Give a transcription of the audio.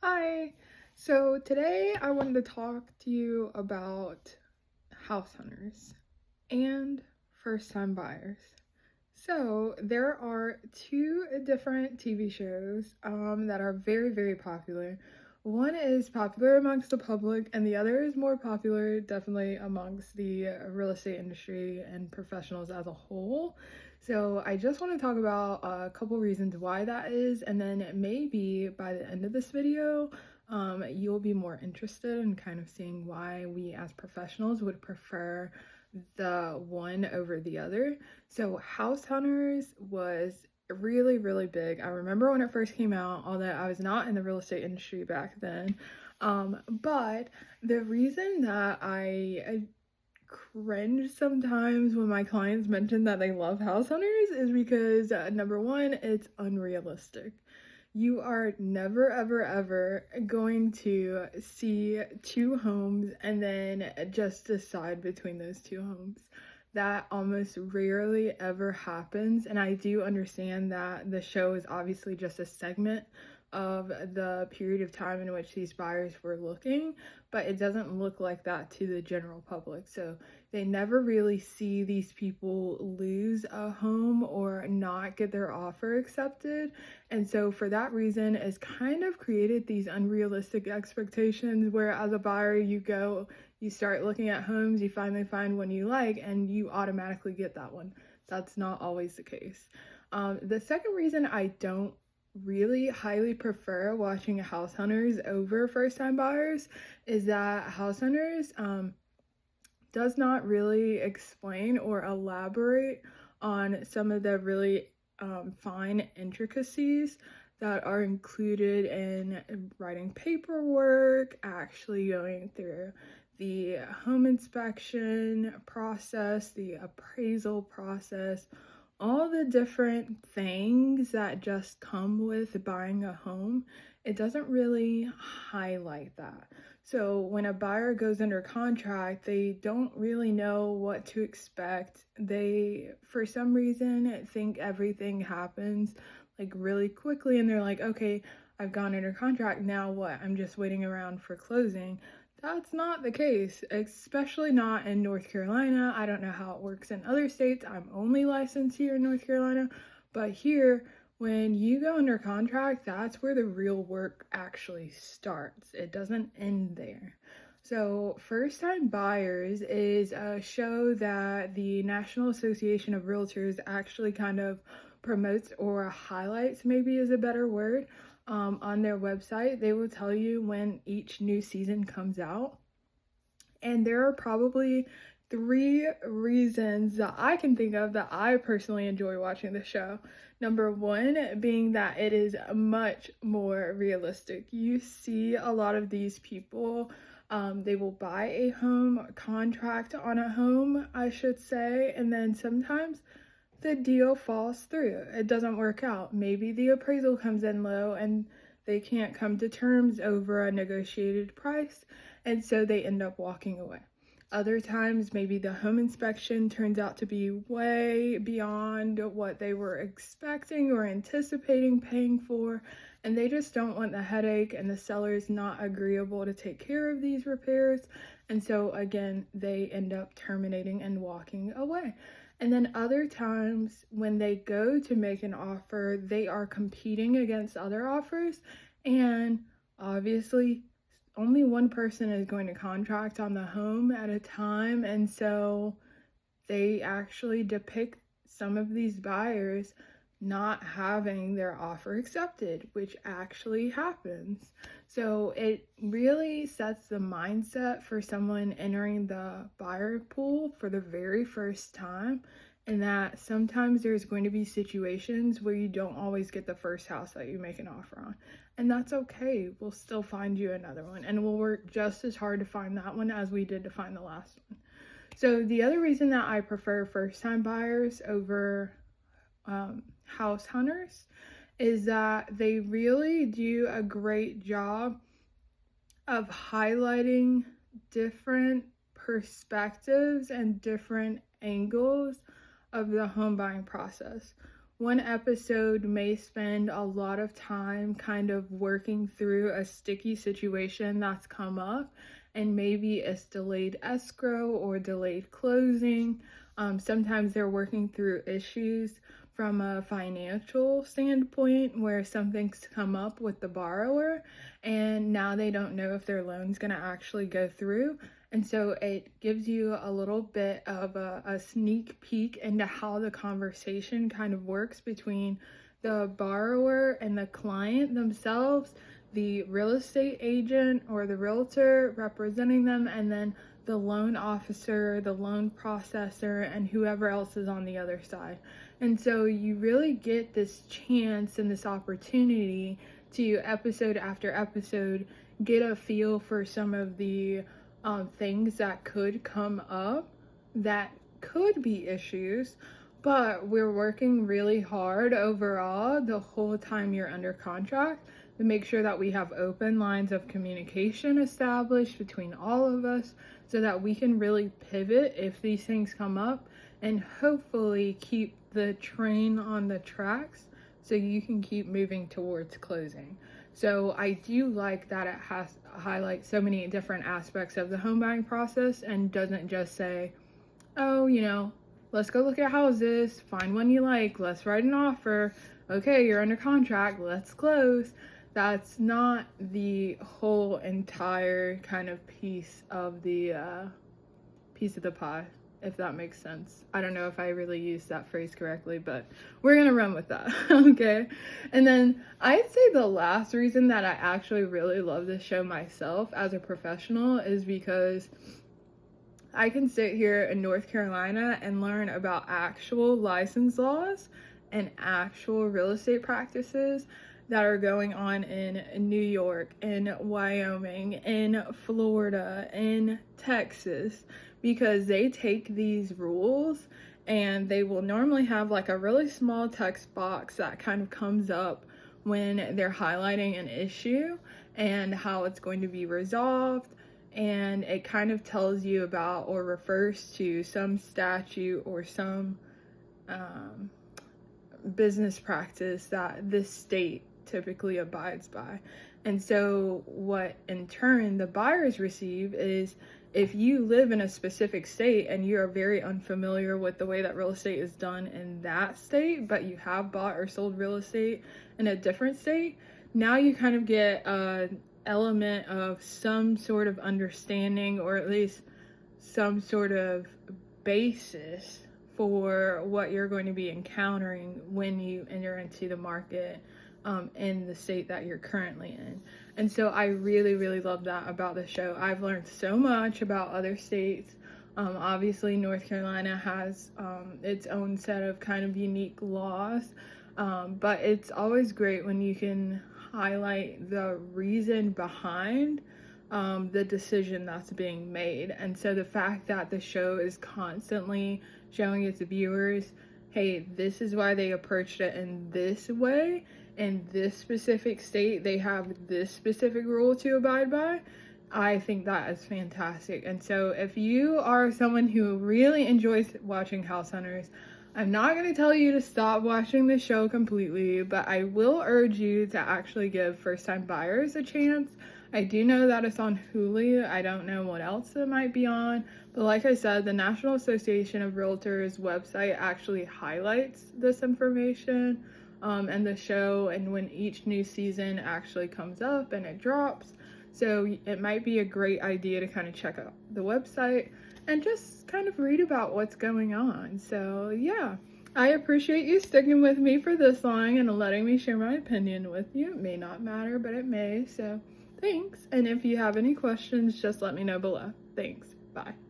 Hi. So today I wanted to talk to you about house hunters and first-time buyers. So there are two different TV shows that are very, very popular. One is popular amongst the public, and the other is more popular definitely amongst the real estate industry and professionals as a whole. So I just want to talk about a couple reasons why that is, and then maybe by the end of this video, you'll be more interested in kind of seeing why we as professionals would prefer the one over the other. So House Hunters was really, really big. I remember when it first came out, although I was not in the real estate industry back then. But the reason that I cringe sometimes when my clients mention that they love House Hunters is because number one, it's unrealistic. You are never, ever, ever going to see two homes and then just decide between those two homes. That almost rarely ever happens. And I do understand that the show is obviously just a segment of the period of time in which these buyers were looking, but it doesn't look like that to the general public. So they never really see these people lose a home or not get their offer accepted. And so for that reason, it's kind of created these unrealistic expectations where as a buyer, you start looking at homes, you finally find one you like, and you automatically get that one. That's not always the case. The second reason I don't really highly prefer watching House Hunters over first-time buyers is that House Hunters does not really explain or elaborate on some of the really fine intricacies that are included in writing paperwork, actually going through the home inspection process, the appraisal process, all the different things that just come with buying a home. It doesn't really highlight that. So when a buyer goes under contract, they don't really know what to expect. They, for some reason, think everything happens like really quickly, and they're like, okay, I've gone under contract, now what? I'm just waiting around for closing. That's not the case, especially not in North Carolina. I don't know how it works in other states. I'm only licensed here in North Carolina, but here, when you go under contract, that's where the real work actually starts. It doesn't end there. So, First Time Buyers is a show that the National Association of Realtors actually kind of promotes or highlights, maybe is a better word. On their website, they will tell you when each new season comes out. And there are probably three reasons that I can think of that I personally enjoy watching the show. Number one being that it is much more realistic. You see a lot of these people, they will buy a home, contract on a home, I should say, and then sometimes the deal falls through. It doesn't work out. Maybe the appraisal comes in low and they can't come to terms over a negotiated price, and so they end up walking away. Other times, maybe the home inspection turns out to be way beyond what they were expecting or anticipating paying for, and they just don't want the headache, and the seller is not agreeable to take care of these repairs, and so again, they end up terminating and walking away. And then other times when they go to make an offer, they are competing against other offers, and obviously only one person is going to contract on the home at a time, and so they actually depict some of these buyers not having their offer accepted, which actually happens. So it really sets the mindset for someone entering the buyer pool for the very first time, and that sometimes there's going to be situations where you don't always get the first house that you make an offer on. And that's okay. We'll still find you another one, and we'll work just as hard to find that one as we did to find the last one. So the other reason that I prefer first-time buyers over house hunters is that they really do a great job of highlighting different perspectives and different angles of the home buying process. one episode may spend a lot of time kind of working through a sticky situation that's come up, and maybe it's delayed escrow or delayed closing. Sometimes they're working through issues from a financial standpoint where something's come up with the borrower and now they don't know if their loan's going to actually go through. And so it gives you a little bit of a sneak peek into how the conversation kind of works between the borrower and the client themselves, the real estate agent or the realtor representing them, and then the loan officer, the loan processor, and whoever else is on the other side. And so you really get this chance and this opportunity to, episode after episode, get a feel for some of the things that could come up that could be issues, but we're working really hard overall the whole time you're under contract to make sure that we have open lines of communication established between all of us so that we can really pivot if these things come up and hopefully keep the train on the tracks so you can keep moving towards closing. So I do like that it highlights so many different aspects of the home buying process and doesn't just say, oh, let's go look at houses, find one you like, let's write an offer, okay, you're under contract, let's close. That's not the whole entire kind of piece of the pie, if that makes sense. I don't know if I really used that phrase correctly, but we're gonna run with that. Okay. And then I'd say the last reason that I actually really love this show myself as a professional is because I can sit here in North Carolina and learn about actual license laws and actual real estate practices that are going on in New York, in Wyoming, in Florida, in Texas, because they take these rules and they will normally have like a really small text box that kind of comes up when they're highlighting an issue and how it's going to be resolved. And it kind of tells you about or refers to some statute or some business practice that this state typically abides by. And so what in turn the buyers receive is, if you live in a specific state and you are very unfamiliar with the way that real estate is done in that state, but you have bought or sold real estate in a different state, now you kind of get an element of some sort of understanding, or at least some sort of basis for what you're going to be encountering when you enter into the market in the state that you're currently in. And so I really, really love that about the show. I've learned so much about other states. Obviously, North Carolina has its own set of kind of unique laws, but it's always great when you can highlight the reason behind the decision that's being made. And so the fact that the show is constantly showing its viewers, hey, this is why they approached it in this way, in this specific state, they have this specific rule to abide by, I think that is fantastic. And so if you are someone who really enjoys watching House Hunters, I'm not going to tell you to stop watching the show completely, but I will urge you to actually give first-time buyers a chance. I do know that it's on Hulu. I don't know what else it might be on, but like I said, the National Association of Realtors website actually highlights this information and the show, and when each new season actually comes up and it drops. So it might be a great idea to kind of check out the website and just kind of read about what's going on. So yeah, I appreciate you sticking with me for this long and letting me share my opinion with you. It may not matter, but it may. So thanks. And if you have any questions, just let me know below. Thanks. Bye.